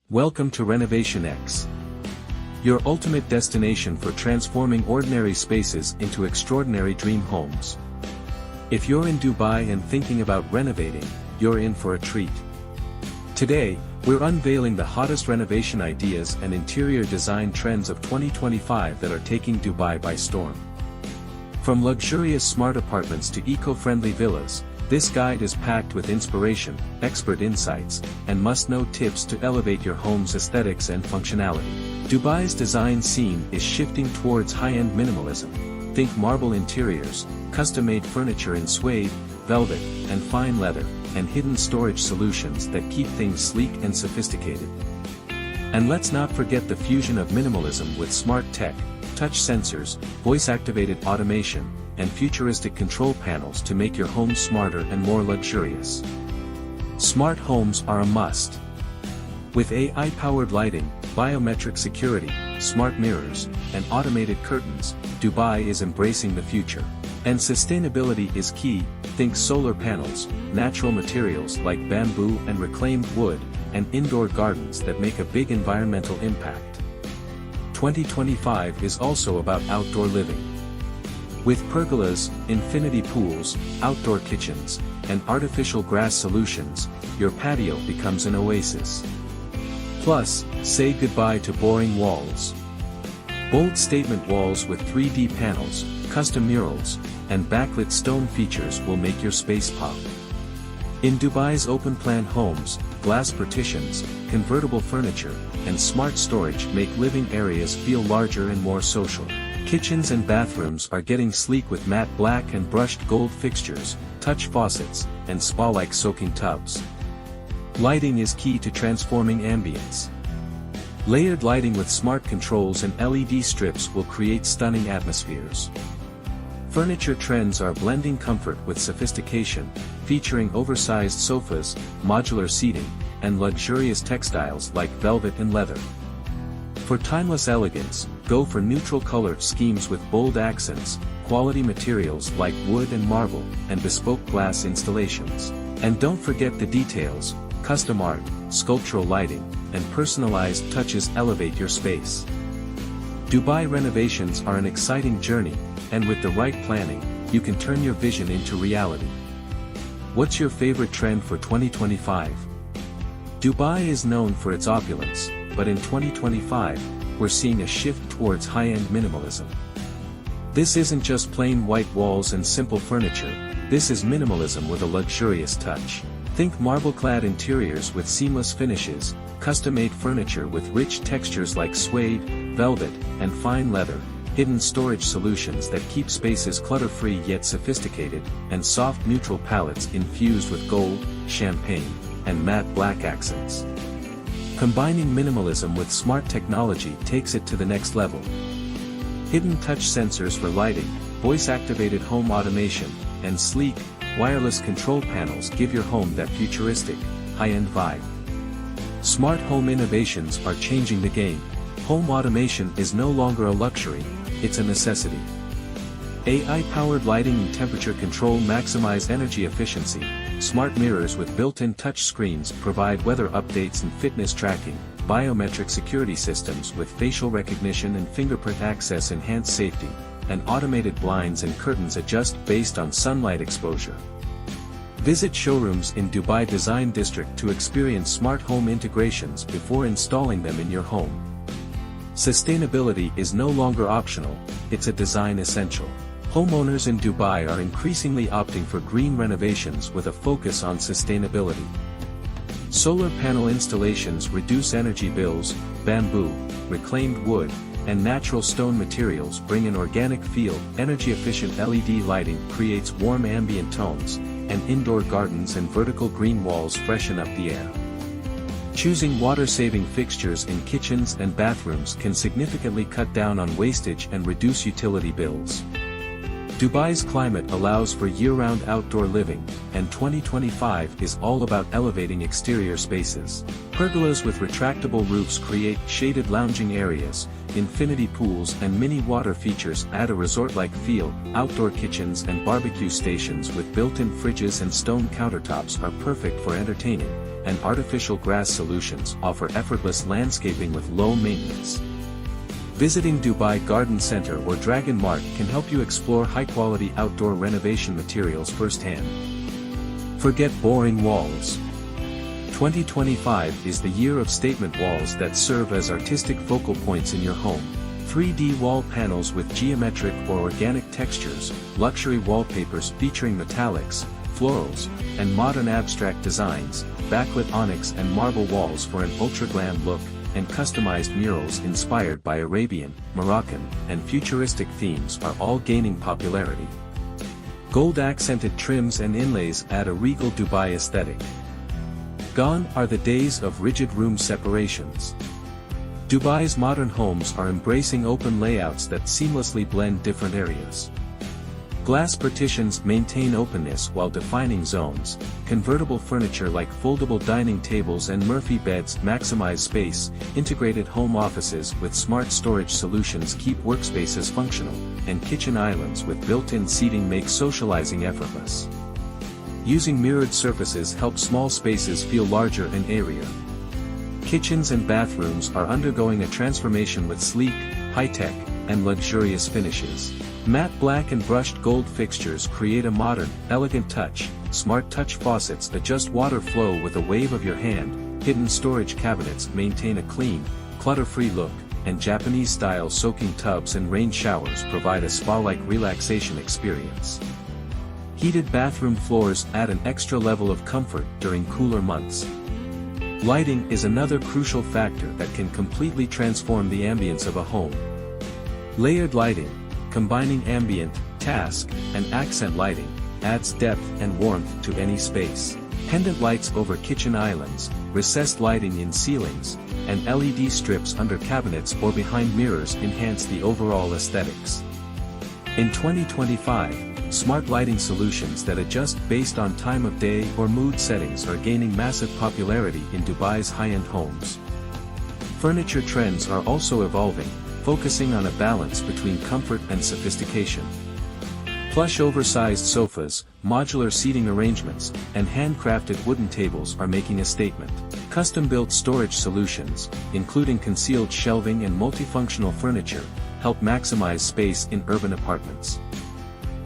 Welcome to RenovationX, your ultimate destination for transforming ordinary spaces into extraordinary dream homes. If you're in Dubai and thinking about renovating, you're in for a treat. Today, we're unveiling the hottest renovation ideas and interior design trends of 2025 that are taking Dubai by storm. From luxurious smart apartments to eco-friendly villas, this guide is packed with inspiration, expert insights, and must-know tips to elevate your home's aesthetics and functionality. Dubai's design scene is shifting towards high-end minimalism. Think marble interiors, custom-made furniture in suede, velvet, and fine leather, and hidden storage solutions that keep things sleek and sophisticated. And let's not forget the fusion of minimalism with smart tech, touch sensors, voice-activated automation, and futuristic control panels to make your home smarter and more luxurious. Smart homes are a must. With AI-powered lighting, biometric security, smart mirrors, and automated curtains, Dubai is embracing the future. And sustainability is key. Think solar panels, natural materials like bamboo and reclaimed wood, and indoor gardens that make a big environmental impact. 2025 is also about outdoor living. With pergolas, infinity pools, outdoor kitchens, and artificial grass solutions, your patio becomes an oasis. Plus, say goodbye to boring walls. Bold statement walls with 3D panels, custom murals, and backlit stone features will make your space pop. In Dubai's open-plan homes, glass partitions, convertible furniture, and smart storage make living areas feel larger and more social. Kitchens and bathrooms are getting sleek with matte black and brushed gold fixtures, touch faucets, and spa-like soaking tubs. Lighting is key to transforming ambience. Layered lighting with smart controls and LED strips will create stunning atmospheres. Furniture trends are blending comfort with sophistication, featuring oversized sofas, modular seating, and luxurious textiles like velvet and leather. For timeless elegance, go for neutral color schemes with bold accents, quality materials like wood and marble, and bespoke glass installations. And don't forget the details, custom art, sculptural lighting, and personalized touches elevate your space. Dubai renovations are an exciting journey, and with the right planning, you can turn your vision into reality. What's your favorite trend for 2025? Dubai is known for its opulence, but in 2025, we're seeing a shift towards high-end minimalism. This isn't just plain white walls and simple furniture, this is minimalism with a luxurious touch. Think marble-clad interiors with seamless finishes, custom-made furniture with rich textures like suede, velvet, and fine leather, hidden storage solutions that keep spaces clutter-free yet sophisticated, and soft neutral palettes infused with gold, champagne, and matte black accents. Combining minimalism with smart technology takes it to the next level. Hidden touch sensors for lighting, voice-activated home automation, and sleek, wireless control panels give your home that futuristic, high-end vibe. Smart home innovations are changing the game. Home automation is no longer a luxury, it's a necessity. AI-powered lighting and temperature control maximize energy efficiency. Smart mirrors with built-in touch screens provide weather updates and fitness tracking. Biometric security systems with facial recognition and fingerprint access enhance safety, and automated blinds and curtains adjust based on sunlight exposure. Visit showrooms in Dubai Design District to experience smart home integrations before installing them in your home. Sustainability is no longer optional, it's a design essential. Homeowners in Dubai are increasingly opting for green renovations with a focus on sustainability. Solar panel installations reduce energy bills, bamboo, reclaimed wood, and natural stone materials bring an organic feel. Energy-efficient LED lighting creates warm ambient tones, and indoor gardens and vertical green walls freshen up the air. Choosing water-saving fixtures in kitchens and bathrooms can significantly cut down on wastage and reduce utility bills. Dubai's climate allows for year-round outdoor living, and 2025 is all about elevating exterior spaces. Pergolas with retractable roofs create shaded lounging areas, infinity pools and mini water features add a resort-like feel. Outdoor kitchens and barbecue stations with built-in fridges and stone countertops are perfect for entertaining, and artificial grass solutions offer effortless landscaping with low maintenance. Visiting Dubai Garden Center or Dragon Mart can help you explore high-quality outdoor renovation materials firsthand. Forget boring walls. 2025 is the year of statement walls that serve as artistic focal points in your home. 3D wall panels with geometric or organic textures, luxury wallpapers featuring metallics, florals, and modern abstract designs, backlit onyx and marble walls for an ultra-glam look, and customized murals inspired by Arabian, Moroccan, and futuristic themes are all gaining popularity. Gold-accented trims and inlays add a regal Dubai aesthetic. Gone are the days of rigid room separations. Dubai's modern homes are embracing open layouts that seamlessly blend different areas. Glass partitions maintain openness while defining zones, convertible furniture like foldable dining tables and Murphy beds maximize space, integrated home offices with smart storage solutions keep workspaces functional, and kitchen islands with built-in seating make socializing effortless. Using mirrored surfaces help small spaces feel larger and airier. Kitchens and bathrooms are undergoing a transformation with sleek, high-tech, and luxurious finishes. Matte black and brushed gold fixtures create a modern, elegant touch. Smart touch faucets adjust water flow with a wave of your hand. Hidden storage cabinets maintain a clean, clutter-free look, and Japanese-style soaking tubs and rain showers provide a spa-like relaxation experience. Heated bathroom floors add an extra level of comfort during cooler months. Lighting is another crucial factor that can completely transform the ambience of a home. Layered lighting, combining ambient, task, and accent lighting, adds depth and warmth to any space. Pendant lights over kitchen islands, recessed lighting in ceilings, and LED strips under cabinets or behind mirrors enhance the overall aesthetics. In 2025, smart lighting solutions that adjust based on time of day or mood settings are gaining massive popularity in Dubai's high-end homes. Furniture trends are also evolving, focusing on a balance between comfort and sophistication. Plush oversized sofas, modular seating arrangements, and handcrafted wooden tables are making a statement. Custom-built storage solutions, including concealed shelving and multifunctional furniture, help maximize space in urban apartments.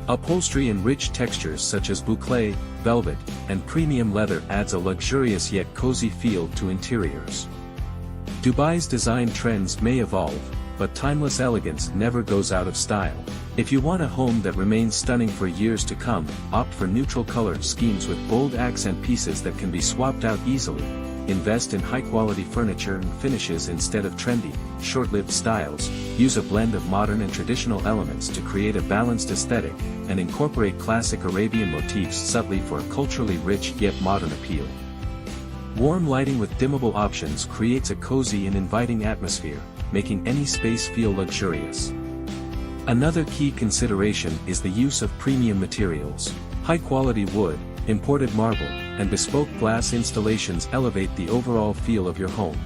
Upholstery and rich textures such as boucle, velvet, and premium leather adds a luxurious yet cozy feel to interiors. Dubai's design trends may evolve, but timeless elegance never goes out of style. If you want a home that remains stunning for years to come, opt for neutral color schemes with bold accent pieces that can be swapped out easily. Invest in high-quality furniture and finishes instead of trendy, short-lived styles. Use a blend of modern and traditional elements to create a balanced aesthetic, and incorporate classic Arabian motifs subtly for a culturally rich yet modern appeal. Warm lighting with dimmable options creates a cozy and inviting atmosphere, making any space feel luxurious. Another key consideration is the use of premium materials. High-quality wood, imported marble, and bespoke glass installations elevate the overall feel of your home.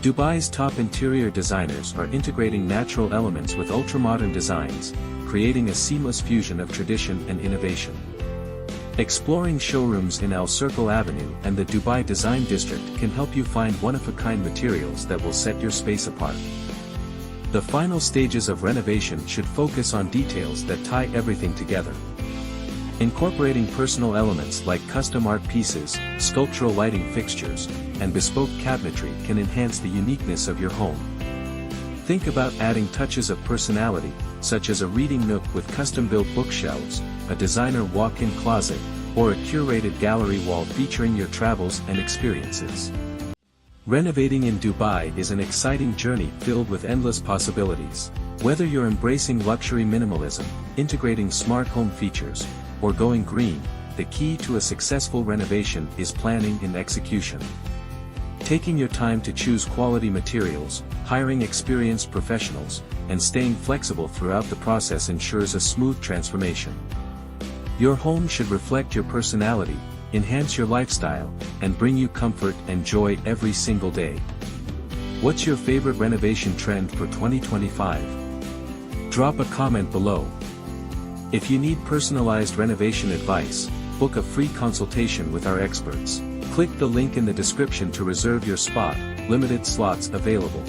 Dubai's top interior designers are integrating natural elements with ultra-modern designs, creating a seamless fusion of tradition and innovation. Exploring showrooms in Al Circle Avenue and the Dubai Design District can help you find one-of-a-kind materials that will set your space apart. The final stages of renovation should focus on details that tie everything together. Incorporating personal elements like custom art pieces, sculptural lighting fixtures, and bespoke cabinetry can enhance the uniqueness of your home. Think about adding touches of personality, such as a reading nook with custom-built bookshelves, a designer walk-in closet, or a curated gallery wall featuring your travels and experiences. Renovating in Dubai is an exciting journey filled with endless possibilities. Whether you're embracing luxury minimalism, integrating smart home features, or going green, the key to a successful renovation is planning and execution. Taking your time to choose quality materials, hiring experienced professionals, and staying flexible throughout the process ensures a smooth transformation. Your home should reflect your personality, enhance your lifestyle, and bring you comfort and joy every single day. What's your favorite renovation trend for 2025? Drop a comment below. If you need personalized renovation advice, book a free consultation with our experts. Click the link in the description to reserve your spot, limited slots available.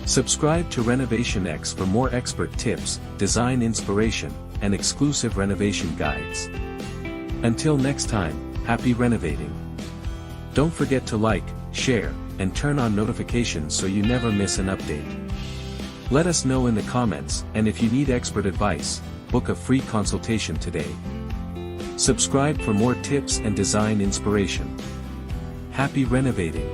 Subscribe to RenovationX for more expert tips, design inspiration, and exclusive renovation guides. Until next time, happy renovating. Don't forget to like, share, and turn on notifications so you never miss an update. Let us know in the comments, and if you need expert advice, book a free consultation today. Subscribe for more tips and design inspiration. Happy renovating!